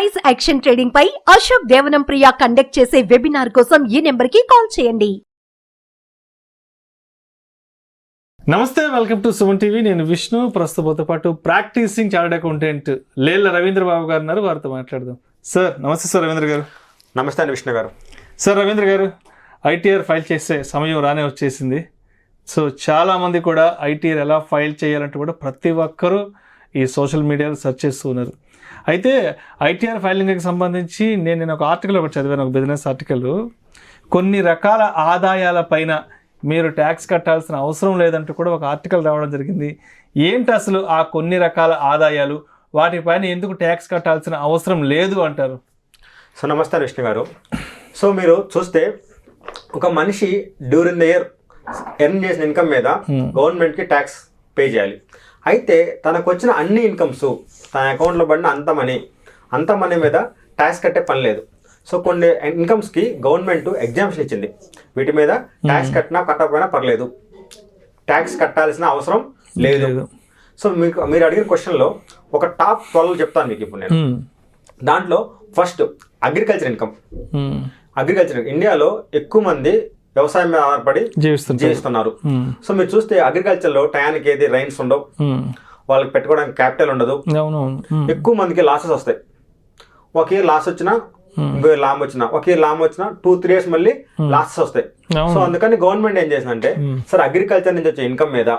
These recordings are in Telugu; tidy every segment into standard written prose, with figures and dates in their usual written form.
ప్రైస్ యాక్షన్ ట్రేడింగ్ పై అశోక్ దేవనం ప్రియ కండక్ట్ చేసే వెబినార్ కోసం ఈ నెంబర్ కి కాల్ చేయండి. నమస్తే, వెల్కమ్ టు సుమన్ టీవీ. నేను విష్ణు. ప్రస్తుతంతో పాటు practising chartered accountant Lella Ravindra Babu గారు ఉన్నారు. వారితో మాట్లాడదాం. సార్ నమస్తే. సార్ రవీంద్ర గారు. నమస్తే అండి విష్ణు గారు. సార్ రవీంద్ర గారు, ఐటీఆర్ ఫైల్ చేసే సమయం రానే వచ్చేసింది. సో చాలామంది కూడా ఐటీఆర్ ఎలా ఫైల్ చేయాలంటే కూడా ప్రతి ఒక్కరూ ఈ సోషల్ మీడియాలో సెర్చ్ చేస్తూ ఉన్నారు. అయితే ఐటీఆర్ ఫైలింగ్కి సంబంధించి నేను ఒక ఆర్టికల్ ఒకటి చదివాను, ఒక బిజినెస్ ఆర్టికల్. కొన్ని రకాల ఆదాయాల పైన మీరు ట్యాక్స్ కట్టాల్సిన అవసరం లేదంటూ కూడా ఒక ఆర్టికల్ రావడం జరిగింది. ఏంటి అసలు ఆ కొన్ని రకాల ఆదాయాలు, వాటిపైన ఎందుకు ట్యాక్స్ కట్టాల్సిన అవసరం లేదు అంటారు? సో నమస్తే విష్ణు గారు. సో మీరు చూస్తే ఒక మనిషి డ్యూరింగ్ ద ఇయర్ ఎర్న్ చేసిన ఇన్కమ్ మీద గవర్నమెంట్కి ట్యాక్స్ పే చేయాలి. అయితే తనకు వచ్చిన అన్ని ఇన్కమ్స్, తన అకౌంట్లో పడిన అంత మనీ మీద ట్యాక్స్ కట్టే పని లేదు. సో కొన్ని ఇన్కమ్స్కి గవర్నమెంట్ ఎగ్జామ్షన్ ఇచ్చింది. వీటి మీద ట్యాక్స్ కట్టినా కట్టకపోయినా పర్లేదు, ట్యాక్స్ కట్టాల్సిన అవసరం లేదు. సో మీరు అడిగిన క్వశ్చన్లో ఒక టాప్ 12 చెప్తాను మీకు ఇప్పుడు నేను. దాంట్లో ఫస్ట్ అగ్రికల్చర్ ఇన్కమ్. అగ్రికల్చర్ ఇండియాలో ఎక్కువ మంది వ్యవసాయం మీద ఆధారపడి జీవిస్తున్నారు. సో మీరు చూస్తే అగ్రికల్చర్ లో టయానికి ఏది రైన్స్ ఉండవు, వాళ్ళకి పెట్టుకోవడానికి క్యాపిటల్ ఉండదు. ఎక్కువ మందికి లాసెస్ వస్తాయి. ఒక ఇయర్ లాస్ వచ్చినా, ఇంకో ఇయర్ లాభం వచ్చినా, ఒక ఇయర్ లాభం వచ్చినా 2-3 years మళ్ళీ లాసెస్ వస్తాయి. సో అందుకని గవర్నమెంట్ ఏం చేసిందంటే, సార్ అగ్రికల్చర్ నుంచి వచ్చే ఇన్కమ్ మీద,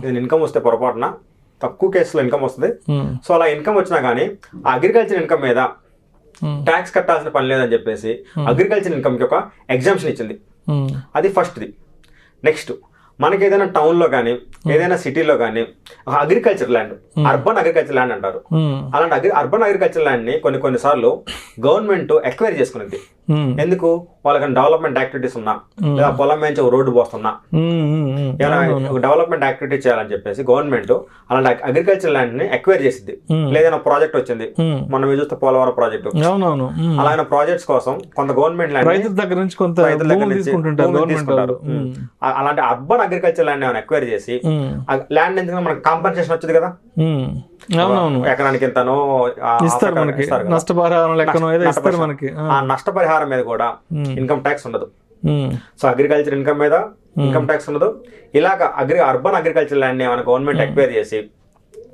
ఇది ఇన్కమ్ వస్తే పొరపాటున తక్కువ కేసులో ఇన్కమ్ వస్తుంది. సో అలా ఇన్కమ్ వచ్చినా కానీ ఆ అగ్రికల్చర్ ఇన్కమ్ మీద ట్యాక్స్ కట్టాల్సిన పని లేదని చెప్పేసి అగ్రికల్చర్ ఇన్కమ్ కి ఒక ఎగ్జామ్షన్ ఇచ్చింది. అది ఫస్ట్ది. నెక్స్ట్, మనకి ఏదైనా టౌన్లో కానీ ఏదైనా సిటీలో కానీ agriculture land, urban agriculture land అంటారు. అలాంటి అర్బన్ అగ్రికల్చర్ ల్యాండ్ ని కొన్ని సార్లు గవర్నమెంట్ ఎక్వైర్ చేసుకునేది. ఎందుకు? వాళ్ళకి డెవలప్మెంట్ యాక్టివిటీస్ ఉన్నా, లేదా పొలం నుంచి రోడ్డు పోస్తున్నా, ఏమైనా డెవలప్మెంట్ యాక్టివిటీ చేయాలని చెప్పేసి గవర్నమెంట్ అలాంటి అగ్రికల్చర్ ల్యాండ్ ని ఎక్వైర్ చేసింది. లేదైనా ప్రాజెక్ట్ వచ్చింది, మనం చూస్తే పోలవరం ప్రాజెక్ట్, అలాగే ప్రాజెక్ట్స్ కోసం కొంత గవర్నమెంట్ ల్యాండ్ రైతుల దగ్గర నుంచి తీసుకుంటారు. అలాంటి అర్బన్ అగ్రికల్చర్ ల్యాండ్ ఏమైనా ఎక్వైర్ చేసి ల్యాండ్ నుంచి మనకి కాంపన్సేషన్ వచ్చింది కదా, ఎకరానికి ఎంతనో ఆ నష్టపరిహారం మీద కూడా ఇన్కమ్ ట్యాక్స్ ఉండదు. సో అగ్రికల్చర్ ఇన్కమ్ మీద ఇన్కమ్ ట్యాక్స్ ఉండదు. ఇలాగ అర్బన్ అగ్రికల్చర్ ల్యాండ్ ఏమైనా గవర్నమెంట్ ఎక్వైర్ చేసి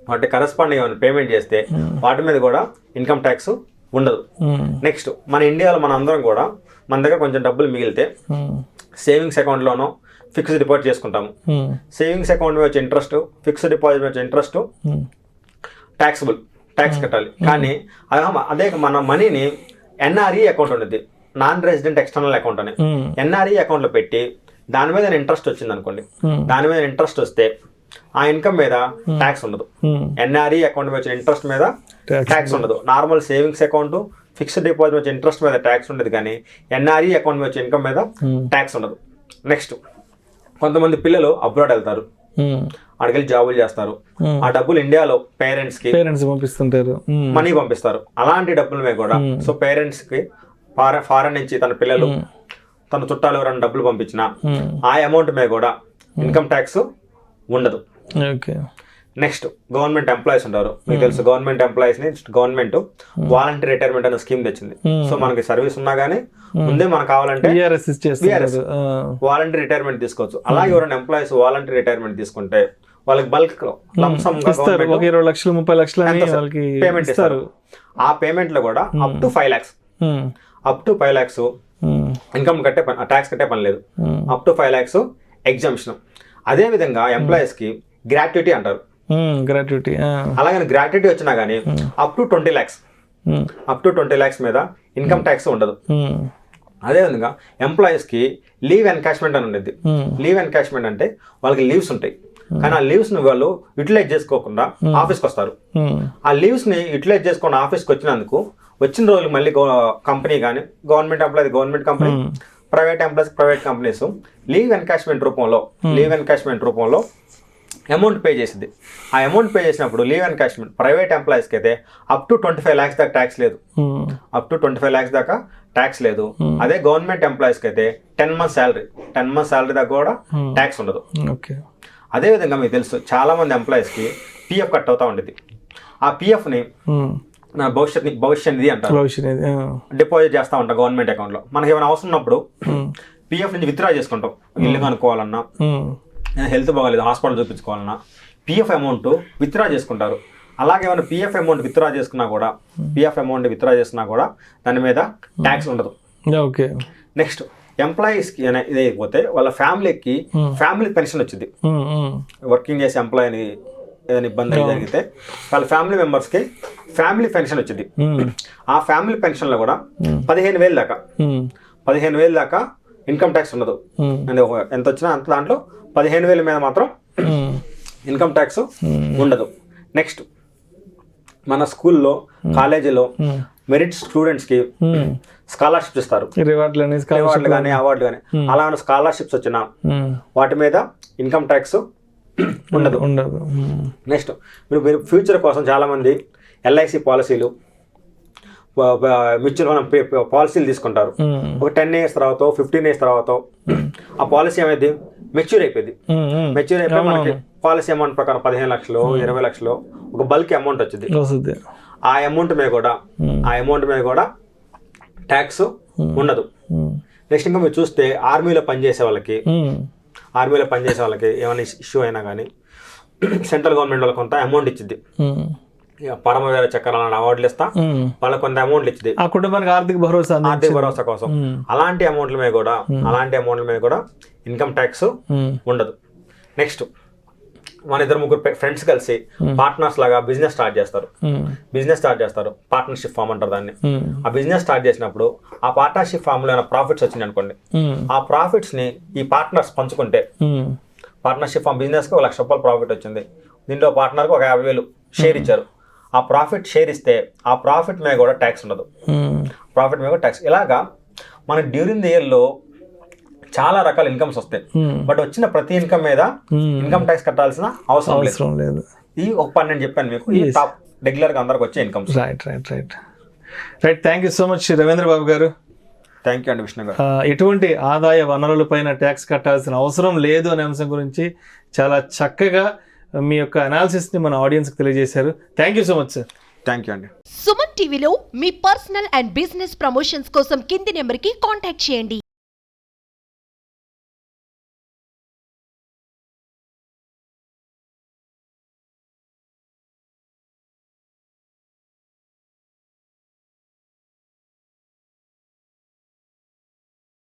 వాటి కరస్పాండింగ్ ఏమైనా పేమెంట్ చేస్తే వాటి మీద కూడా ఇన్కమ్ ట్యాక్స్ ఉండదు. నెక్స్ట్, మన ఇండియాలో మన అందరం కూడా మన దగ్గర కొంచెం డబ్బులు మిగిలితే సేవింగ్స్ అకౌంట్ లోనో ఫిక్స్డ్ డిపాజిట్ చేసుకుంటాము. సేవింగ్స్ అకౌంట్ మీద వచ్చే ఇంట్రెస్ట్, ఫిక్స్డ్ డిపాజిట్ మీద వచ్చే ఇంట్రెస్ట్ ట్యాక్స్ కట్టాలి. కానీ అదే మన మనీని ఎన్ఆర్ఈ అకౌంట్ ఉండేది, నాన్ రెసిడెంట్ ఎక్స్టర్నల్ అకౌంట్ అని, ఎన్ఆర్ఈ అకౌంట్ లో పెట్టి దాని మీద ఇంట్రెస్ట్ వచ్చింది అనుకోండి, దాని మీద ఇంట్రెస్ట్ వస్తే ఆ ఇన్కమ్ మీద ట్యాక్స్ ఉండదు. ఎన్ఆర్ఈ అకౌంట్ మీద వచ్చే ఇంట్రెస్ట్ మీద ట్యాక్స్ ఉండదు. Normal savings account, fixed deposit వచ్చే ఇంట్రెస్ట్ మీద ట్యాక్స్ ఉండదు, కానీ ఎన్ఆర్ఈ అకౌంట్ మీద వచ్చే ఇన్కమ్ మీద ట్యాక్స్ ఉండదు. నెక్స్ట్, కొంతమంది పిల్లలు అబ్రాడ్ వెళ్తారు, అక్కడికి జాబులు చేస్తారు. ఆ డబ్బులు ఇండియాలో పేరెంట్స్ పంపిస్తుంటారు, మనీ పంపిస్తారు. అలాంటి డబ్బుల మీద కూడా సో పేరెంట్స్ కి ఫారెన్ నుంచి తన పిల్లలు, తన చుట్టాలు ఎవరైనా డబ్బులు పంపించినా ఆ అమౌంట్ మీద కూడా ఇన్కమ్ ట్యాక్స్ ఉండదు. నెక్స్ట్, గవర్నమెంట్ ఎంప్లాయీస్ ఉంటారు. మీకు తెలుసు, గవర్నమెంట్ ఎంప్లాయీస్ ని గవర్నమెంట్ వాలంటీర్ రిటైర్మెంట్ అనే స్కీమ్ తెచ్చింది. సో మనకి సర్వీస్ ఉన్నా గానీ ముందే మనకు కావాలంటే వాలంటీర్ రిటైర్మెంట్ తీసుకోవచ్చు. అలాగే ఎవరైనా ఎంప్లాయీస్ వాలంటీర్ రిటైర్మెంట్ తీసుకుంటే వాళ్ళకి బల్క్ లంసమ్ గా 20 లక్షలు 30 లక్షలు పేమెంట్ ఇస్తారు. ఆ పేమెంట్ లో కూడా అప్ టు 5 lakhs ఇన్కమ్ కట్టే పని, ట్యాక్స్ కట్టే పని లేదు. Up to 5 lakhs exemption. అదే విధంగా ఎంప్లాయీస్ కి గ్రాట్యుటీ అంటారు. అలాగే గ్రాట్యుటీ వచ్చినా గానీ అప్ టు 20 lakhs మీద ఇన్కమ్ ట్యాక్స్ ఉండదు. అదేవిధంగా ఎంప్లాయీస్ కి లీవ్ ఎన్కాష్మెంట్ అని ఉండేది. లీవ్ ఎన్కాష్మెంట్ అంటే వాళ్ళకి లీవ్స్ ఉంటాయి, కానీ ఆ లీవ్స్ ని వాళ్ళు యూటిలైజ్ చేసుకోకుండా ఆఫీస్కి వస్తారు. ఆ లీవ్స్ ని యూటిలైజ్ చేసుకుని ఆఫీస్కి వచ్చినందుకు వచ్చిన రోజులు మళ్ళీ కంపెనీ కానీ, government employee government company, private employees private companies leave encashment రూపంలో అమౌంట్ పే చేసింది. ఆ అమౌంట్ పే చేసినప్పుడు లీవ్ ఎన్కాష్మెంట్ ప్రైవేట్ ఎంప్లాయీస్కి అయితే అప్ టు 25 lakhs దాకా ట్యాక్స్ లేదు. అదే గవర్నమెంట్ ఎంప్లాయీస్కి అయితే 10 months శాలరీ దాకా కూడా ట్యాక్స్ ఉండదు. అదే విధంగా మీకు తెలుసు, చాలా మంది ఎంప్లాయీస్కి పిఎఫ్ కట్ అవుతా ఉండేది. ఆ పిఎఫ్ని భవిష్యత్ నిధి అంటారు. భవిష్యత్ నిధి, డిపాజిట్ చేస్తూ ఉంటాం గవర్నమెంట్ అకౌంట్లో. మనకి ఏమైనా అవసరం ఉన్నప్పుడు పిఎఫ్ నుంచి విత్డ్రా చేసుకుంటాం. ఇల్లు కనుక్కోవాలన్నా, హెల్త్ బాగాలేదు హాస్పిటల్ చూపించుకోవాలన్నా పిఎఫ్ అమౌంట్ విత్డ్రా చేసుకుంటారు. అలాగే ఏమైనా పిఎఫ్ అమౌంట్ విత్డ్రా చేసుకున్నా కూడా దాని మీద ట్యాక్స్ ఉండదు. ఓకే. నెక్స్ట్ ఎంప్లాయీస్కి ఇది అయిపోతే వాళ్ళ ఫ్యామిలీకి ఫ్యామిలీ పెన్షన్ వచ్చింది. వర్కింగ్ చేసే ఎంప్లాయీని ఏదైనా ఇబ్బంది జరిగితే వాళ్ళ ఫ్యామిలీ మెంబర్స్కి ఫ్యామిలీ పెన్షన్ వచ్చింది. ఆ ఫ్యామిలీ పెన్షన్లో కూడా 15,000 దాకా ఇన్కమ్ ట్యాక్స్ ఉండదు. అంటే ఎంత వచ్చినా అంత దాంట్లో 15,000 మీద మాత్రం ఇన్కమ్ ట్యాక్స్ ఉండదు. నెక్స్ట్ మన స్కూల్లో కాలేజీలో మెరిట్ స్టూడెంట్స్కి స్కాలర్షిప్స్ ఇస్తారు. రివార్డులు కానీ అవార్డులు కానీ అలాంటి స్కాలర్షిప్స్ వచ్చినా వాటి మీద ఇన్కమ్ ట్యాక్స్ ఉండదు. నెక్స్ట్ మీరు ఫ్యూచర్ కోసం చాలామంది ఎల్ఐసి పాలసీలు, మ్యూచువల్ ఫండ్ పాలసీలు తీసుకుంటారు. ఒక 10 years తర్వాత 15 years తర్వాత ఆ పాలసీ ఏమైంది మెచ్యూర్ అయిపోయింది. మనకి పాలసీ అమౌంట్ ప్రకారం 15 లక్షలు 20 లక్షలు ఒక బల్క్ అమౌంట్ వచ్చింది. ఆ అమౌంట్ మీద కూడా ట్యాక్స్ ఉండదు. నెక్స్ట్ ఇంకా మీరు చూస్తే ఆర్మీలో పనిచేసే వాళ్ళకి ఏమైనా ఇష్యూ అయినా కానీ సెంట్రల్ గవర్నమెంట్ వాళ్ళకి కొంత అమౌంట్ ఇచ్చింది. పరమవీర చక్ర అలాంటి అవార్డులు ఇస్తా వాళ్ళకి కొంత అమౌంట్లు ఇచ్చింది ఆ కుటుంబానికి ఆర్థిక భరోసా కోసం. అలాంటి అమౌంట్ల మీద కూడా ఇన్కమ్ ట్యాక్స్ ఉండదు. నెక్స్ట్ మన 2-3 ఫ్రెండ్స్ కలిసి పార్ట్నర్స్ లాగా బిజినెస్ స్టార్ట్ చేస్తారు. పార్ట్నర్షిప్ ఫామ్ అంటారు దాన్ని. ఆ బిజినెస్ స్టార్ట్ చేసినప్పుడు ఆ పార్ట్నర్షిప్ ఫామ్ లో ప్రాఫిట్స్ వచ్చింది అనుకోండి, ఆ ప్రాఫిట్స్ ని ఈ పార్ట్నర్స్ పంచుకుంటే, పార్ట్నర్షిప్ ఫామ్ బిజినెస్ కి 1 లక్ష రూపాయలు ప్రాఫిట్ వచ్చింది, దీంట్లో పార్ట్నర్ కి ఒక 50,000 షేర్ ఇచ్చారు. ఆ ప్రాఫిట్ షేర్ ఇస్తే ఆ ప్రాఫిట్ మీద కూడా ట్యాక్స్ ఉండదు. ఇలాగా మన డ్యూరింగ్ ది ఇయర్ లో చాలా రకాల ఇన్కమ్స్ వస్తాయి. బట్ వచ్చిన ప్రతి ఇన్కమ్ మీద ఇన్కమ్ ట్యాక్స్ కట్టాల్సిన అవసరం లేదు. ఈ ఒక పని నేను చెప్పాను మీకు, ఈ టాప్ రెగ్యులర్ గా అందరికి వచ్చే incomes. Right. Thank you so much Ravindra Babu గారు. థ్యాంక్ యూ అండి విష్ణు గారు. ఎటువంటి ఆదాయ వనరులపైన ట్యాక్స్ కట్టాల్సిన అవసరం లేదు అనే అంశం గురించి చాలా చక్కగా మీ యొక్క అనాలిసిస్ని మన ఆడియన్స్కి తెలియజేశారు. Thank you so much sir. Thank you అండి. సుమన్ టీవీలో మీ పర్సనల్ అండ్ బిజినెస్ ప్రమోషన్స్ కోసం కింది నెంబర్కి కాంటాక్ట్ చేయండి.